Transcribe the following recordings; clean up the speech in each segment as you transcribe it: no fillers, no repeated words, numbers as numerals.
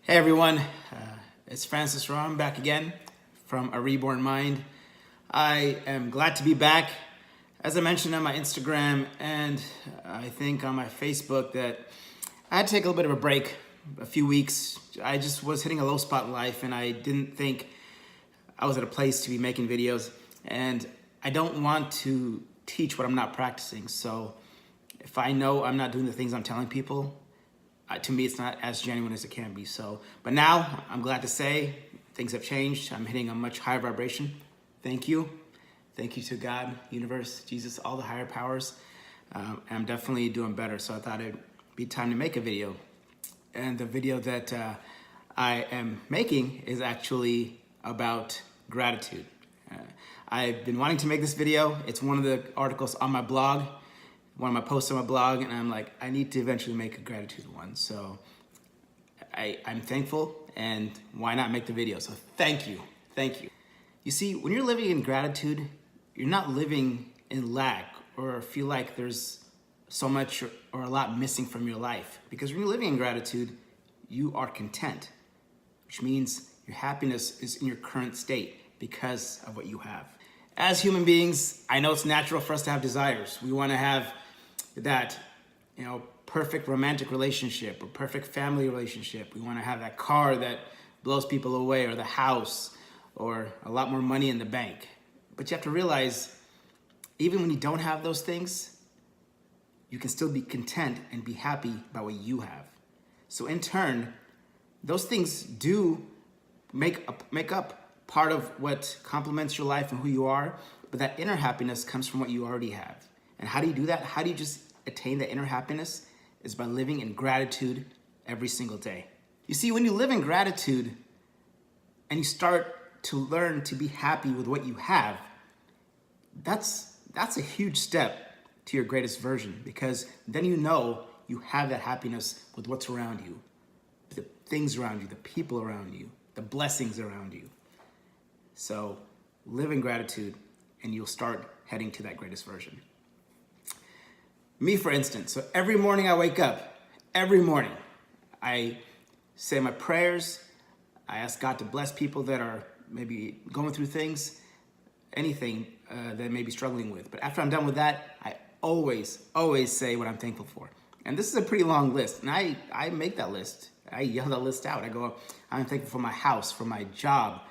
Hey everyone, it's Francis Ram back again from A Reborn Mind. I am glad to be back. As I mentioned on my Instagram and I think on my Facebook that I had to take a little bit of a break, a few weeks. I just was hitting a low spot in life and I didn't think I was at a place to be making videos, and I don't want to teach what I'm not practicing. So if I know I'm not doing the things I'm telling people, to me, it's not as genuine as it can be. But now I'm glad to say things have changed. I'm hitting a much higher vibration. Thank you. Thank you to God, universe, Jesus, all the higher powers. And I'm definitely doing better. So I thought it'd be time to make a video. And the video that I am making is actually about gratitude. I've been wanting to make this video. It's one of the articles on my blog, one of my posts on my blog, and I'm like, I need to eventually make a gratitude one. So I'm thankful, and why not make the video? So thank you, thank you. You see, when you're living in gratitude, you're not living in lack or feel like there's so much or a lot missing from your life. Because when you're living in gratitude, you are content, which means your happiness is in your current state because of what you have. As human beings, I know it's natural for us to have desires. We want to have that, perfect romantic relationship or perfect family relationship. We want to have that car that blows people away, or the house, or a lot more money in the bank. But you have to realize, even when you don't have those things, you can still be content and be happy by what you have. So in turn, those things do make up part of what complements your life and who you are, but that inner happiness comes from what you already have. And how do you do that? How do you just attain that inner happiness? Is by living in gratitude every single day. You see, when you live in gratitude and you start to learn to be happy with what you have, that's a huge step to your greatest version, because then you know you have that happiness with what's around you, the things around you, the people around you, the blessings around you. So live in gratitude and you'll start heading to that greatest version. Me, for instance, so every morning I wake up, every morning I say my prayers. I ask God to bless people that are maybe going through things, anything that may be struggling with. But after I'm done with that, I always say what I'm thankful for. And this is a pretty long list, and I make that list. I yell that list out. I go, I'm thankful for my house, for my job,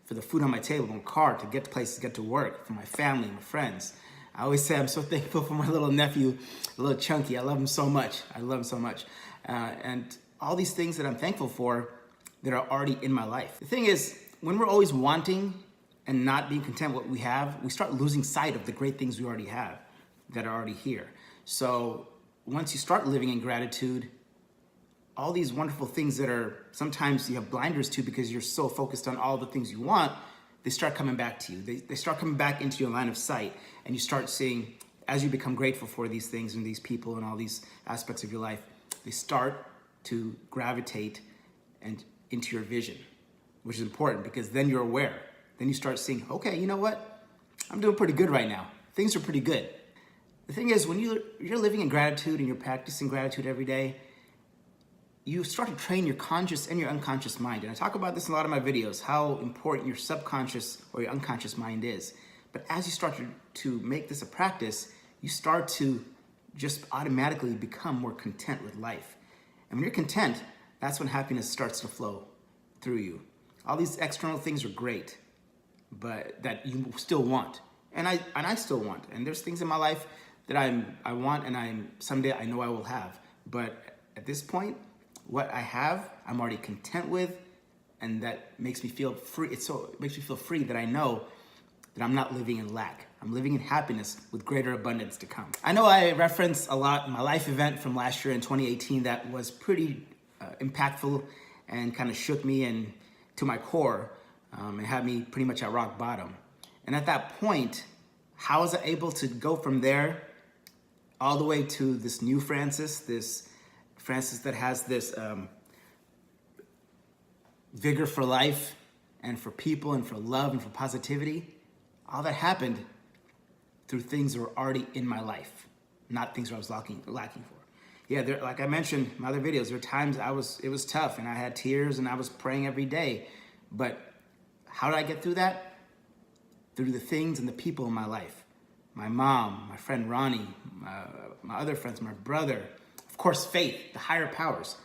for the food on my table, my car, to get to places, to get to work, for my family, my friends. I always say I'm so thankful for my little nephew, little Chunky. I love him so much. I love him so much. And all these things that I'm thankful for that are already in my life. The thing is, when we're always wanting and not being content with what we have, we start losing sight of the great things we already have that are already here. So once you start living in gratitude, all these wonderful things that are sometimes you have blinders to because you're so focused on all the things you want, they start coming back to you. They start coming back into your line of sight, and you start seeing, as you become grateful for these things and these people and all these aspects of your life, they start to gravitate and into your vision, which is important because then you're aware. Then you start seeing, okay, you know what? I'm doing pretty good right now. Things are pretty good. The thing is, when you're living in gratitude and you're practicing gratitude every day, you start to train your conscious and your unconscious mind. And I talk about this in a lot of my videos, how important your subconscious or your unconscious mind is. But as you start to make this a practice, you start to just automatically become more content with life. And when you're content, that's when happiness starts to flow through you. All these external things are great, but that you still want. And I still want. And there's things in my life that I want and someday I know I will have. But at this point, what I have, I'm already content with, and that makes me feel free. It makes me feel free that I know that I'm not living in lack. I'm living in happiness with greater abundance to come. I know I reference a lot my life event from last year in 2018 that was pretty impactful and kind of shook me and to my core and had me pretty much at rock bottom. And at that point, how was I able to go from there all the way to this new Francis, this Francis that has this vigor for life and for people and for love and for positivity? All that happened through things that were already in my life, not things that I was lacking for. Yeah, like I mentioned in my other videos, there were times it was tough and I had tears and I was praying every day. But how did I get through that? Through the things and the people in my life. My mom, my friend Ronnie, my other friends, my brother, of course, faith, the higher powers.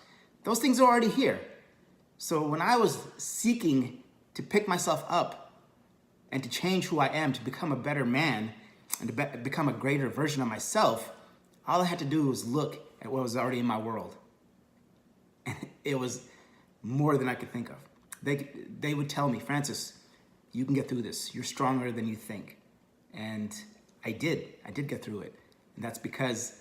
Those things are already here. So when I was seeking to pick myself up and to change who I am, to become a better man and to become a greater version of myself, all I had to do was look at what was already in my world. And it was more than I could think of. They would tell me, Francis, you can get through this. You're stronger than you think. And I did get through it. And that's because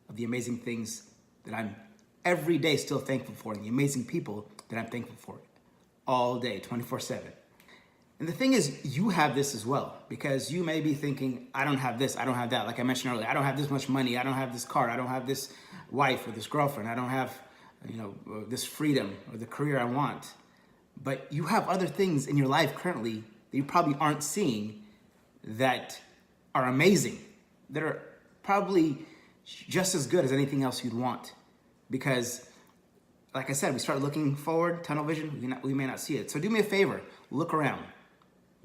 of the amazing things that I'm every day still thankful for, and the amazing people that I'm thankful for all day, 24/7. And the thing is, you have this as well, because you may be thinking, I don't have this, I don't have that. Like I mentioned earlier, I don't have this much money, I don't have this car, I don't have this wife or this girlfriend, I don't have, this freedom or the career I want. But you have other things in your life currently that you probably aren't seeing that are amazing, that are probably just as good as anything else you'd want. Because, like I said, we start looking forward, tunnel vision, we may not see it. So do me a favor, look around.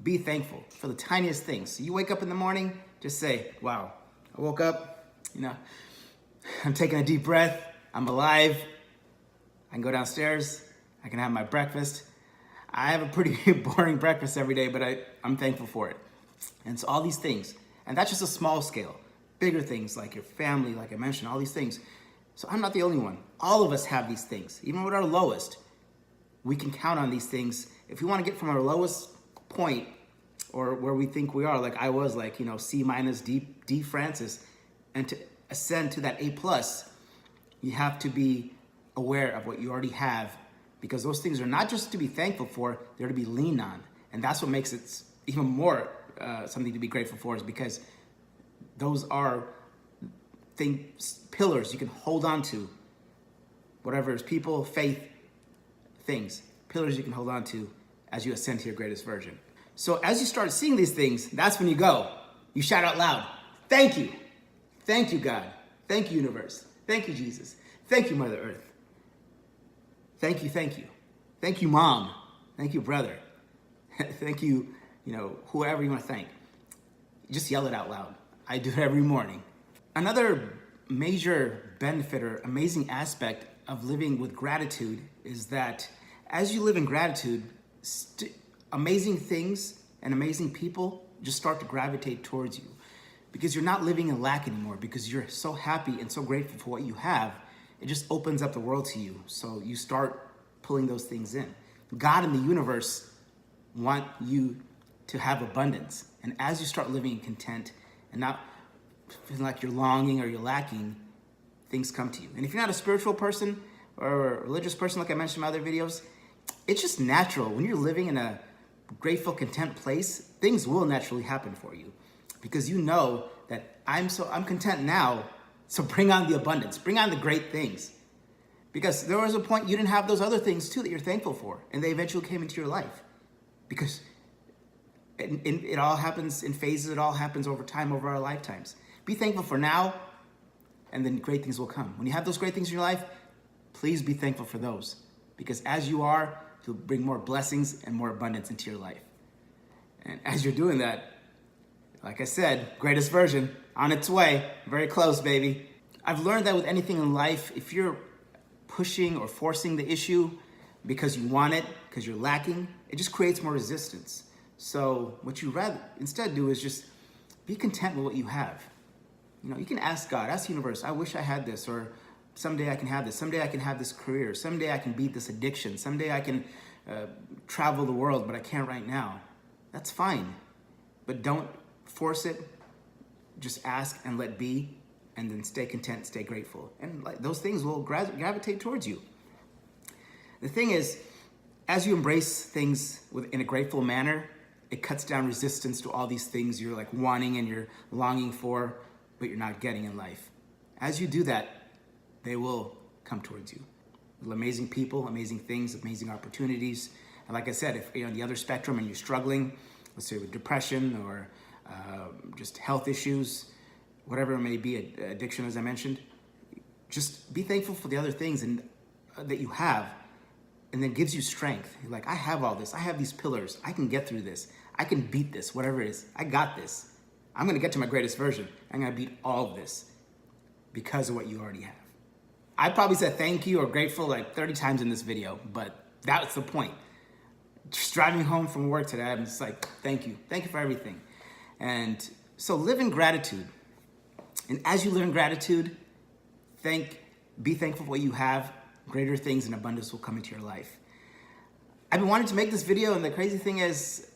Be thankful for the tiniest things. So you wake up in the morning, just say, wow, I woke up, I'm taking a deep breath, I'm alive, I can go downstairs, I can have my breakfast. I have a pretty boring breakfast every day, but I'm thankful for it. And so all these things, and that's just a small scale. Bigger things like your family, like I mentioned, all these things. So I'm not the only one. All of us have these things. Even with our lowest, we can count on these things. If we want to get from our lowest point, or where we think we are, like I was, like, C minus, D Francis, and to ascend to that A plus, you have to be aware of what you already have, because those things are not just to be thankful for, they're to be leaned on. And that's what makes it even more something to be grateful for, is because those are pillars you can hold on to. Whatever is people, faith, things, pillars you can hold on to as you ascend to your greatest version. So as you start seeing these things, that's when you shout out loud, thank you. Thank you, God. Thank you, universe. Thank you, Jesus. Thank you, Mother Earth. Thank you, thank you. Thank you, Mom. Thank you, brother. Thank you, whoever you want to thank. Just yell it out loud. I do it every morning. Another major benefit or amazing aspect of living with gratitude is that as you live in gratitude, amazing things and amazing people just start to gravitate towards you, because you're not living in lack anymore, because you're so happy and so grateful for what you have. It just opens up the world to you. So you start pulling those things in. God and the universe want you to have abundance. And as you start living in content and not feeling like you're longing or you're lacking, things come to you. And if you're not a spiritual person or a religious person, like I mentioned in my other videos, it's just natural. When you're living in a grateful, content place, things will naturally happen for you, because you know that I'm content now, so bring on the abundance, bring on the great things. Because there was a point you didn't have those other things too that you're thankful for, and they eventually came into your life. Because it all happens in phases, it all happens over time, over our lifetimes. Be thankful for now, and then great things will come. When you have those great things in your life, please be thankful for those. Because as you are, you'll bring more blessings and more abundance into your life. And as you're doing that, like I said, greatest version, on its way, very close, baby. I've learned that with anything in life, if you're pushing or forcing the issue because you want it, because you're lacking, it just creates more resistance. So what you rather instead do is just be content with what you have. You can ask God, ask the universe, I wish I had this, or someday I can have this, someday I can have this career, someday I can beat this addiction, someday I can travel the world, but I can't right now. That's fine, but don't force it. Just ask and let be, and then stay content, stay grateful. And those things will gravitate towards you. The thing is, as you embrace things in a grateful manner, it cuts down resistance to all these things you're wanting and you're longing for, but you're not getting in life. As you do that, they will come towards you. With amazing people, amazing things, amazing opportunities. And like I said, if you're on the other spectrum and you're struggling, let's say with depression or just health issues, whatever it may be, addiction, as I mentioned, just be thankful for the other things and that you have, and then gives you strength. You're like, I have all this. I have these pillars. I can get through this. I can beat this, whatever it is. I got this. I'm going to get to my greatest version. I'm going to beat all of this because of what you already have. I probably said thank you or grateful like 30 times in this video, but that's the point. Just driving home from work today, I'm just like, thank you. Thank you for everything. And so live in gratitude. And as you live in gratitude, be thankful for what you have. Greater things in abundance will come into your life. I've been wanting to make this video, and the crazy thing is,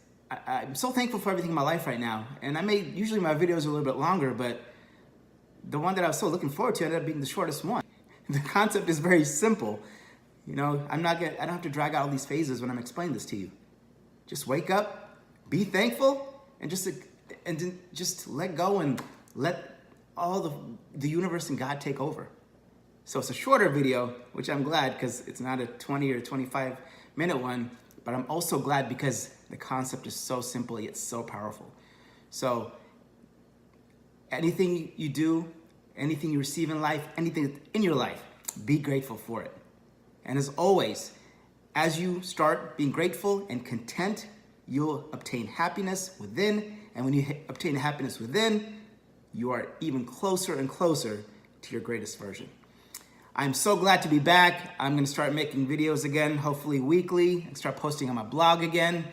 I'm so thankful for everything in my life right now. And usually my videos are a little bit longer, but the one that I was so looking forward to ended up being the shortest one. The concept is very simple. You know, I don't have to drag out all these phases when I'm explaining this to you. Just wake up, be thankful, and just let go and let all the universe and God take over. So it's a shorter video, which I'm glad because it's not a 20 or 25 minute one, but I'm also glad because the concept is so simple, yet so powerful. So anything you do, anything you receive in life, anything in your life, be grateful for it. And as always, as you start being grateful and content, you'll obtain happiness within. And when you obtain happiness within, you are even closer and closer to your greatest version. I'm so glad to be back. I'm going to start making videos again, hopefully weekly, and start posting on my blog again.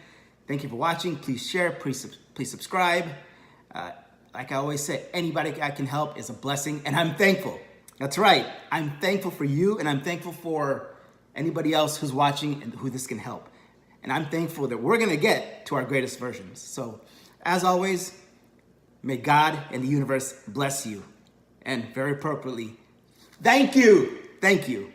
Thank you for watching. Please share, please subscribe. Like I always say, anybody I can help is a blessing, and I'm thankful. That's right. I'm thankful for you, and I'm thankful for anybody else who's watching and who this can help. And I'm thankful that we're going to get to our greatest versions. So, as always, may God and the universe bless you. And very appropriately, thank you. Thank you.